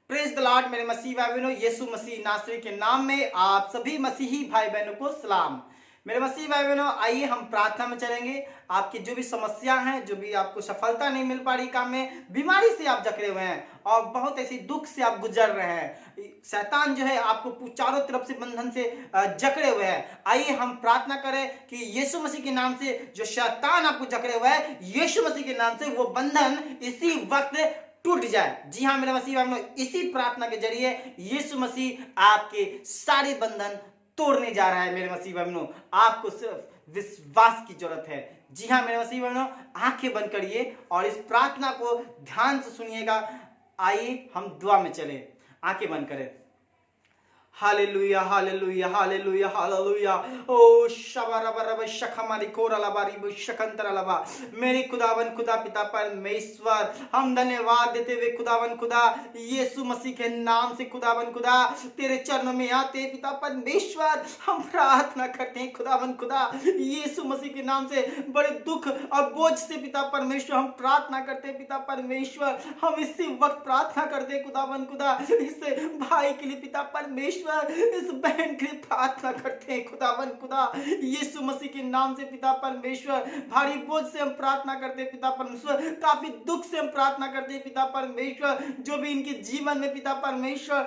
Praise the Lord. मेरे मसीह भाई बहनों, यीशु मसीह नासरी के नाम में आप सभी मसीही भाई बहनों को सलाम। मेरे मसीह भाई बहनों, आइए हम प्रार्थना में चलेंगे। आपकी जो भी समस्या हैं, जो भी आपको सफलता नहीं मिल पा रही काम में, बीमारी से आप जकड़े हुए हैं और बहुत ऐसी दुख से आप गुजर रहे हैं, शैतान जो है आपको चारों तरफ से बंधन से जकड़े हुए हैं, आइए हम प्रार्थना करें कि यीशु मसीह के नाम से जो शैतान आपको जकड़े हुआ है, यीशु मसीह के नाम से वो बंधन इसी वक्त टूट जाए। जी हाँ मेरे मसीह भाइयों, इसी प्रार्थना के जरिए यीशु मसीह आपके सारे बंधन तोड़ने जा रहा है। मेरे मसीह भाइयों, आपको सिर्फ विश्वास की जरूरत है। जी हाँ मेरे मसीह भाइयों, आंखें बंद करिए और इस प्रार्थना को ध्यान से सुनिएगा। आइए हम दुआ में चले, आंखें बंद करें। Hallelujah hallelujah hallelujah hallelujah. ओ शबरबरब शखमारी कोरलबारी बु शकंतरलबा। मेरे खुदावन खुदा पिता परमेश्वर, हम धन्यवाद देते हुए खुदावन खुदा यीशु मसीह के नाम से खुदावन खुदा तेरे चरणों में आते पिता परमेश्वर हम प्रार्थना करते हैं खुदावन खुदा यीशु मसीह के नाम से बड़े दुख और बोझ से पिता परमेश्वर हम प्रार्थना करते हैं पिता परमेश्वर। हम इसी वक्त प्रार्थना करते हैं खुदावन खुदा इस भाई के लिए पिता परमेश्वर, इस बहन के लिए प्रार्थना करते हैं खुदावन खुदा यीशु मसीह के नाम से पिता परमेश्वर। भारी बोझ से हम प्रार्थना करते हैं पिता परमेश्वर, काफी दुख से हम प्रार्थना करते हैं पिता परमेश्वर। जो भी इनके जीवन में पिता परमेश्वर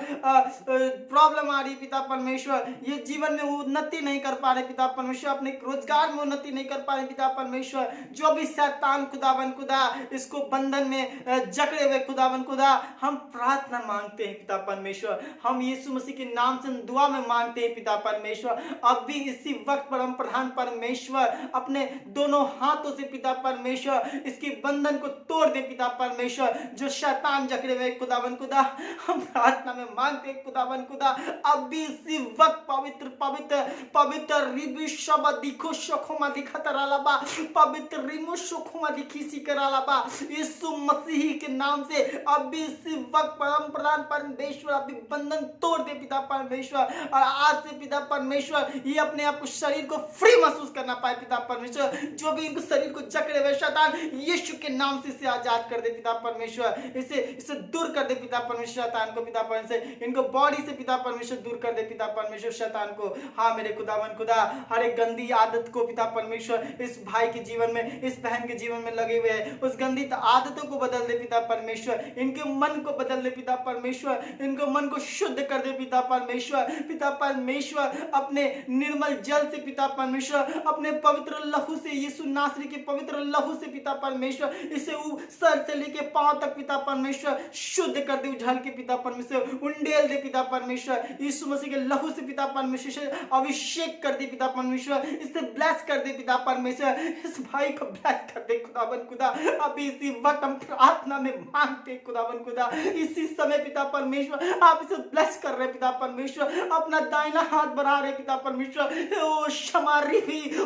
प्रॉब्लम आ रही है पिता परमेश्वर, ये जीवन में उन्नति नहीं कर पा रहे पिता परमेश्वर, अपने रोजगार में उन्नति नहीं कर पा रहे पिता परमेश्वर। जो भी शैतान खुदावन खुदा इसको बंधन में जकड़े हुए खुदावन खुदा, हम प्रार्थना मांगते हैं पिता परमेश्वर। हम यीशु मसीह के नाम से दुआ में मांगते हैं पिता परमेश्वर। अब भी इसी वक्त पर हम प्रधान परमेश्वर अपने दोनों हाथों से पिता परमेश्वर इसके बंधन को तोड़ दे पिता परमेश्वर। जो शैतान जकड़े हुए खुदावन खुदा, हम प्रार्थना में मांगते हैं खुदावन खुदा अब भी इसी वक्त पवित्र पवित्र पवित्र रिबु शब्द दिखो शोखोमा दिखतरालाबा, पवित्र रिमु शोखोमा दिखीसी करालाबा यीशु मसीह के नाम से अब भी इसी वक्त परम प्रधान परमेश्वर अभी बंधन तोड़ दे पिता परमेश्वर। और आज से पिता परमेश्वर ये अपने आप को शरीर को फ्री महसूस करना पाए पिता परमेश्वर। जो भी इनको शरीर को जकड़े हुए शैतान, यीशु के नाम से इसे आजाद कर दे पिता परमेश्वर। इसे दूर कर दे पिता परमेश्वर शैतान को पिता परमेश्वर। इनको बॉडी से पिता परमेश्वर दूर कर दे पिता परमेश्वर शैतान को। हाँ मेरे खुदावन खुदा, हर एक गंदी आदत को पिता परमेश्वर इस भाई के जीवन में, इस बहन के जीवन में लगे हुए हैं, उस गंदी आदतों को बदल दे पिता परमेश्वर। इनके मन को बदल दे पिता परमेश्वर, इनको मन को शुद्ध कर दे पिता परमेश्वर। पिता परमेश्वर अपने निर्मल जल से पिता परमेश्वर, अपने पवित्र लहू से, यीशु नासरी के पवित्र लहू से पिता परमेश्वर इसे सर से लेके पांव तक पिता परमेश्वर शुद्ध कर दे, उझल के पिता परमेश्वर उंडेल दे पिता परमेश्वर। यीशु मसीह के लहू से पिता परमेश्वर से अभिषेक कर दे पिता परमेश्वर, इसे ब्लेस कर दे पिता परमेश्वर। इस भाई को ब्लेस कर दे खुदावन खुदा। अभी इसी वक्त हम प्रार्थना में मांगते खुदावन खुदा, इसी समय पिता परमेश्वर आप इसे ब्लेस कर रहे पिता परमेश्वर। अपना दाहिना हाथ बढ़ा रहे पिता परमेश्वर। ओ शमारी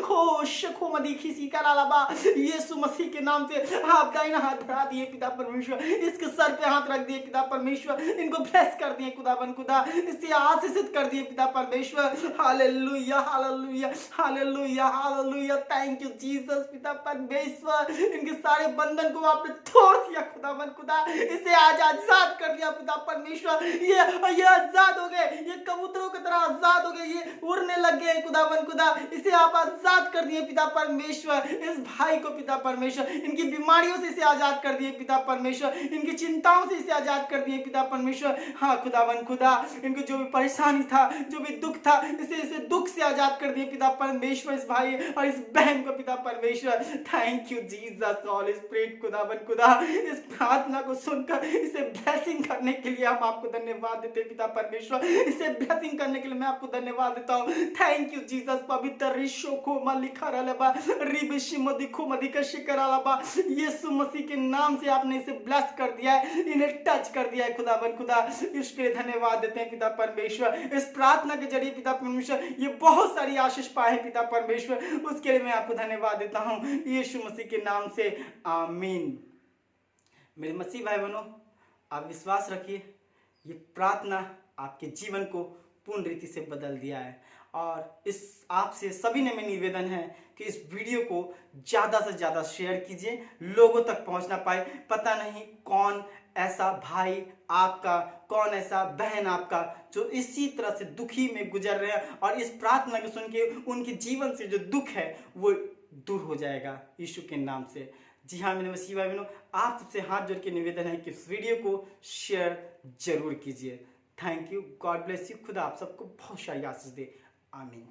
हो शखो मदीखी सी करालाबा, यीशु मसीह के नाम से आप दाहिना हाथ बढ़ा दिए पिता परमेश्वर। इसके सर पे हाथ रख दिए पिता परमेश्वर, इनको ब्लेस कर दिए खुदावन खुदा, इसे आशीषित कर दिए पिता परमेश्वर। Hallelujah hallelujah hallelujah hallelujah. Thank you Jesus पिता परमेश्वर। इनके सारे बंधन को आपने तोड़ दिया खुदावन खुदा, इसे आज आजाद कर दिया पिता परमेश्वर। ये आजाद हो गए, ये कबूतरों की तरह आजाद हो गए, ये उड़ने लग गए खुदावन खुदा। इसे आप आजाद कर दिए पिता परमेश्वर। इस भाई को पिता परमेश्वर इनकी बीमारियों से इसे आजाद कर दिए पिता परमेश्वर, इनकी चिंताओं से इसे आजाद कर दिए पिता परमेश्वर। हाँ खुदावन खुदा, इनको जो भी परेशानी था, जो भी दुख था, इसे दुख से आजाद कर दिए पिता परमेश्वर इस भाई और इस बहन को पिता परमेश्वर। Thank you Jesus holy spirit खुदावन खुदा। इस प्रार्थना को सुनकर इसे ब्लेसिंग करने के लिए हम आपको धन्यवाद देते हैं पिता परमेश्वर। इसे ब्लेसिंग करने के लिए मैं आपको धन्यवाद देता हूँ। Thank you Jesus. पवित्र रिशो को मलिखा रलबा रिबिशी मदिखो मदिका शिकरालबा, यीशु मसीह के नाम से आपने इसे ब्लेस कर दिया है, इन्हें टच कर दिया है खुदावन खुदा। इसके लिए धन्यवाद देते हैं पिता परमेश्वर। इस प्रार्थना के जरिए पिता परमेश्वर ये बहुत सारी आशीष पाए पिता परमेश्वर, उसके लिए मैं आपको धन्यवाद देता हूँ यीशु मसीह के नाम से, आमीन। मेरे मसीह भाई बहनों, आप विश्वास रखिए, ये प्रार्थना आपके जीवन को पूर्ण रीति से बदल दिया है। और इस आपसे सभी ने मेरा निवेदन है कि इस वीडियो को ज़्यादा से ज़्यादा शेयर कीजिए, लोगों तक पहुंचना पाए। पता नहीं कौन ऐसा भाई आपका, कौन ऐसा बहन आपका जो इसी तरह से दुखी में गुजर रहे हैं, और इस प्रार्थना को सुन के उनके जीवन से जो दुख है वो दूर हो जाएगा यीशु के नाम से। जी हाँ मेरे मसीह भाई बहनों, आप सबसे हाथ जोड़ के निवेदन है कि इस वीडियो को शेयर जरूर कीजिए। Thank you, God bless you. खुदा आप सबको बहुत सारी आशीष दे। आमीन।